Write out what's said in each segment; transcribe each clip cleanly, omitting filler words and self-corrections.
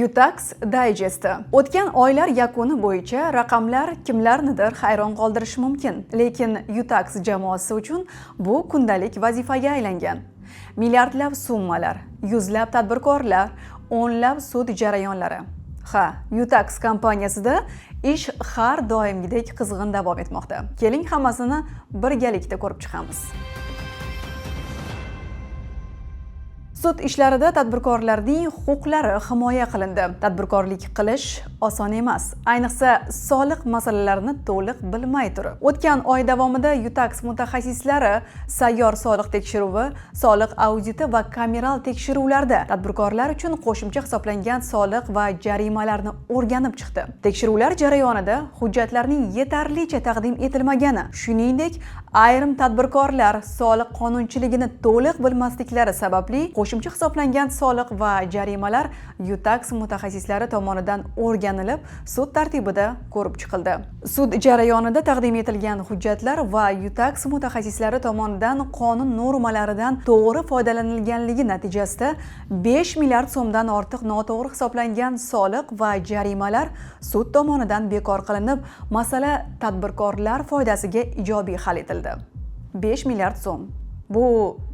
Utax Digest. O'tgan oylar yakuni bo'yicha raqamlar kimlarnidir hayron qoldirishi mumkin, lekin Utax jamoasi uchun bu kundalik vazifaga aylangan. Milliardlab summalar, yuzlab tadbirkorlar, o'nlab sud jarayonlari. Utax kompaniyasida ish har doimgidek qizg'in davom etmoqda. Keling, hammasini birgalikda ko'rib chiqamiz. Sud ishlarida tadbirkorlarning huquqlari himoya qilindi. Tadbirkorlik qilish oson emas, ayniqsa soliq masalalarini to'liq bilmay turib. O'tgan oy davomida Utax mutaxassislari sayyor soliq tekshiruvi, soliq auditi va kameral tekshiruvlarda tadbirkorlar uchun qo'shimcha hisoblangan soliq va jarimalarni o'rganib chiqdi. Tekshiruvlar jarayonida hujjatlarning yetarlicha taqdim etilmagani, shuningdek, ayrim tadbirkorlar soliq qonunchiligini to'liq bilmasliklari sababli qo'shimcha hisoblangan soliq va jarimalar Utax mutaxassislari tomonidan o'rganilib, sud tartibida ko'rib chiqildi. Sud jarayonida taqdim etilgan hujjatlar va Utax mutaxassislari tomonidan qonun normalaridan to'g'ri foydalanilganligi natijasida 5 milliard so'mdan ortiq noto'g'ri hisoblangan soliq va jarimalar sud tomonidan bekor qilinib, masala tadbirkorlar foydasiga ijobiy hal etildi. 5 milliard so'm. Bu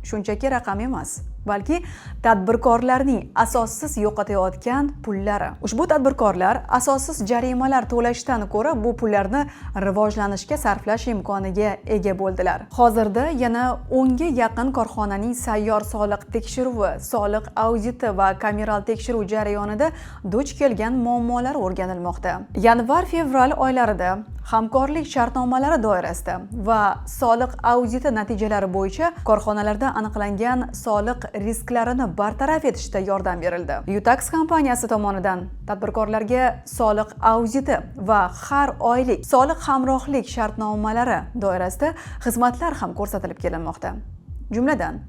shunchaki raqam emas, balki tadbirkorlarning asossiz yo'qotayotgan pullari. Ushbu tadbirkorlar asossiz jarimalar to'lashdan ko'ra bu pullarni rivojlanishga sarflash imkoniga ega bo'ldilar. Hozirda yana 10 ga yaqin korxonaning sayyor soliq tekshiruvi, soliq auditi va kameral tekshiruv jarayonida duch kelgan muammolar o'rganilmoqda. Yanvar-fevral oylarida hamkorlik shartnomalari doirasida va soliq auditi natijalari bo'yicha korxonalarda aniqlangan soliq risklarini bartaraf etishda yordam berildi. Utax kompaniyasi tomonidan tadbirkorlarga soliq auditi va har oylik soliq hamrohlik shartnomalari doirasida xizmatlar ham ko'rsatilib kelinmoqda. Jumladan,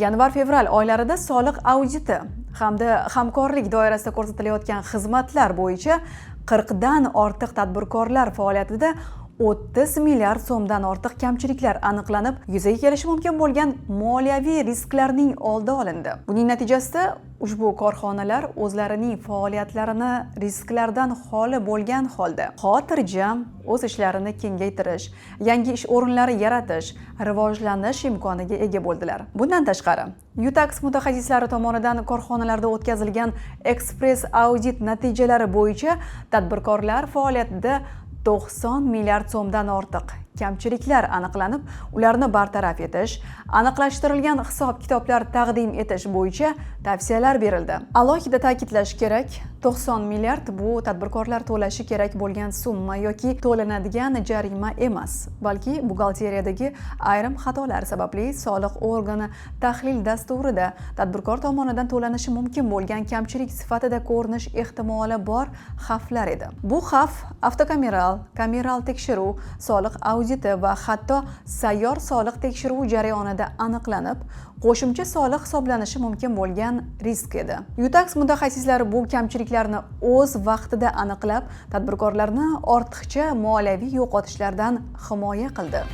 yanvar-fevral oylarida soliq auditi hamda hamkorlik doirasida ko'rsatilayotgan xizmatlar bo'yicha 40 dan ortiq tadbirkorlar faoliyatida 30 milliard so'mdan ortiq kamchiliklar aniqlanib, yuzaga kelishi mumkin bo'lgan moliyaviy risklarning oldi olindi. Buning natijasida ushbu korxonalar o'zlarining faoliyatlarini risklardan xoli bo'lgan holda xotirjam o'z ishlarini kengaytirish, yangi ish o'rinlari yaratish, rivojlanish imkoniga ega bo'ldilar. Bundan tashqari, Utax mutaxassislari tomonidan korxonalarda o'tkazilgan ekspress audit natijalari bo'yicha tadbirkorlar faoliyatida 90 milliard so'mdan ortiq kamchiliklar aniqlanib, ularni bartaraf etish, aniqlashtirilgan hisob-kitoblar taqdim etish bo'yicha tavsiyalar berildi. Alohida ta'kidlash kerak, 90 milliard bu tadbirkorlar to'lashi kerak bo'lgan summa yoki to'lanadigan jarima emas, balki buxgalteriyadagi ayrim xatolar sababli soliq organi tahlil dasturida tadbirkor tomonidan to'lanishi mumkin bo'lgan kamchilik sifatida ko'rinish ehtimoli bor xavflar edi. Bu xavf avtokameral, kameral tekshiruv, soliq auditi va hatto sayyor soliq tekshiruvi jarayonida aniqlanib, qo'shimcha soliq hisoblanishi mumkin bo'lgan risk edi. Utax mutaxassislari bu kamchiliklarni o'z vaqtida aniqlab, tadbirkorlarni ortiqcha moliyaviy yo'qotishlardan himoya qildi.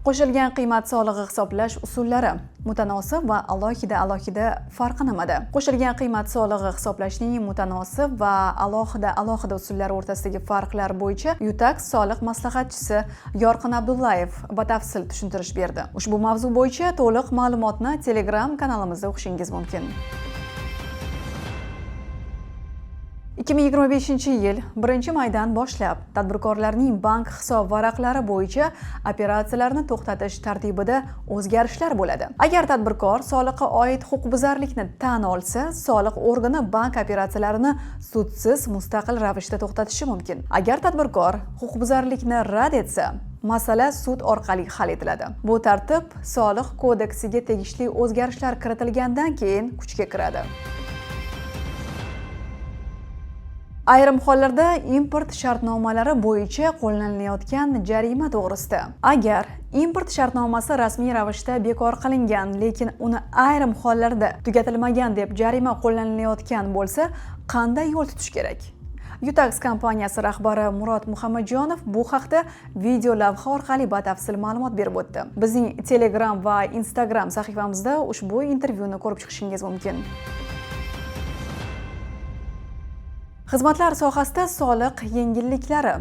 Qo'shilgan qiymat solig'i hisoblash usullari mutanosib va alohida farqi nimada? Qo'shilgan qiymat solig'i hisoblashning mutanosib va alohida usullari o'rtasidagi farqlar bo'yicha Utax soliq maslahatchisi Yorqin Abdullayev batafsil tushuntirish berdi. Ushbu mavzu bo'yicha to'liq ma'lumotni Telegram kanalimizda o'qishingiz mumkin. 2025-yil 1-maydan boshlab tadbirkorlarning bank hisob varaqlari bo'yicha operatsiyalarni to'xtatish tartibida o'zgarishlar bo'ladi. Agar tadbirkor soliqqa oid huquqbuzarlikni tan olsa, soliq organi bank operatsiyalarini sudsiz mustaqil ravishda to'xtatishi mumkin. Agar tadbirkor huquqbuzarlikni rad etsa, masala sud orqali hal etiladi. Bu tartib soliq kodeksiga tegishli o'zgarishlar kiritilgandan keyin kuchga kiradi. Ayrim hollarda import shartnomalari bo'yicha qo'llanayotgan jarima to'g'risida. Agar import shartnomasi rasmiy ravishda bekor qilingan, lekin uni ayrim hollarda tugatilmagan deb jarima qo'llanayotgan bo'lsa, qanday yo'l tutish kerak? Utax kompaniyasi rahbari Murod Muhammadjonov bu haqda video lavha orqali batafsil ma'lumot berib o'tdi. Bizning Telegram va Instagram sahifamizda ushbu intervyuni ko'rib chiqishingiz mumkin. Xizmatlar sohasida soliq yengilliklari.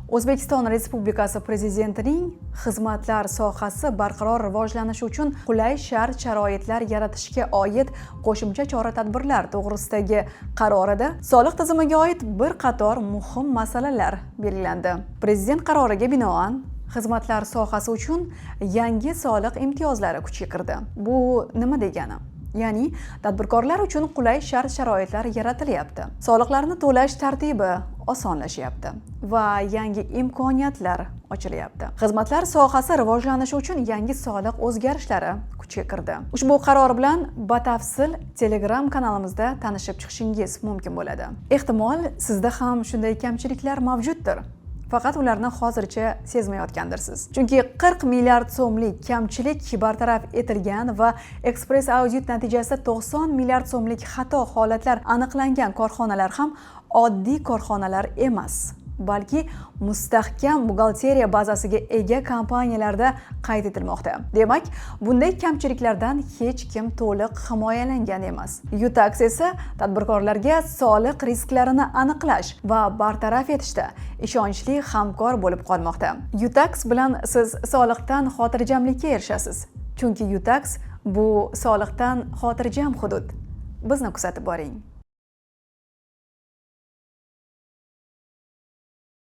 O'zbekiston Respublikasi Prezidentining xizmatlar sohasi barqaror rivojlanishi uchun qulay shart-sharoitlar yaratishga oid qo'shimcha chora-tadbirlar to'g'risidagi qarorida soliq tizimiga oid bir qator muhim masalalar belgilandi. Prezident qaroriga binoan xizmatlar sohasi uchun yangi soliq imtiyozlari kuchga kirdi. Bu nima degani? Ya'ni tadbirkorlar uchun qulay shart-sharoitlar yaratilyapti. Soliqlarni to'lash tartibi osonlashyapti va yangi imkoniyatlar ochilyapti. Xizmatlar sohasi rivojlanishi uchun yangi soliq o'zgarishlari kuchga kirdi. Ushbu qaror bilan batafsil Telegram kanalimizda tanishib chiqishingiz mumkin bo'ladi. Ehtimol sizda ham shunday kamchiliklar mavjuddir. Faqat ularni hozircha sezmayotgandirsiz. Chunki 40 milliard so'mlik kamchilik bartaraf etilgan va ekspress audit natijasida 90 milliard so'mlik xato holatlar aniqlangan korxonalar ham oddiy korxonalar emas, balki mustahkam buxgalteriya bazasiga ega kompaniyalarda qayd etilmoqda. Demak, bunday kamchiliklardan hech kim to'liq himoyalangan emas. Utax esa tadbirkorlarga soliq risklarini aniqlash va bartaraf etishda ishonchli hamkor bo'lib qolmoqda. Utax bilan siz soliqdan xotirjamlikka erishasiz. Chunki Utax bu soliqdan xotirjam hudud. Bizni kuzatib boring.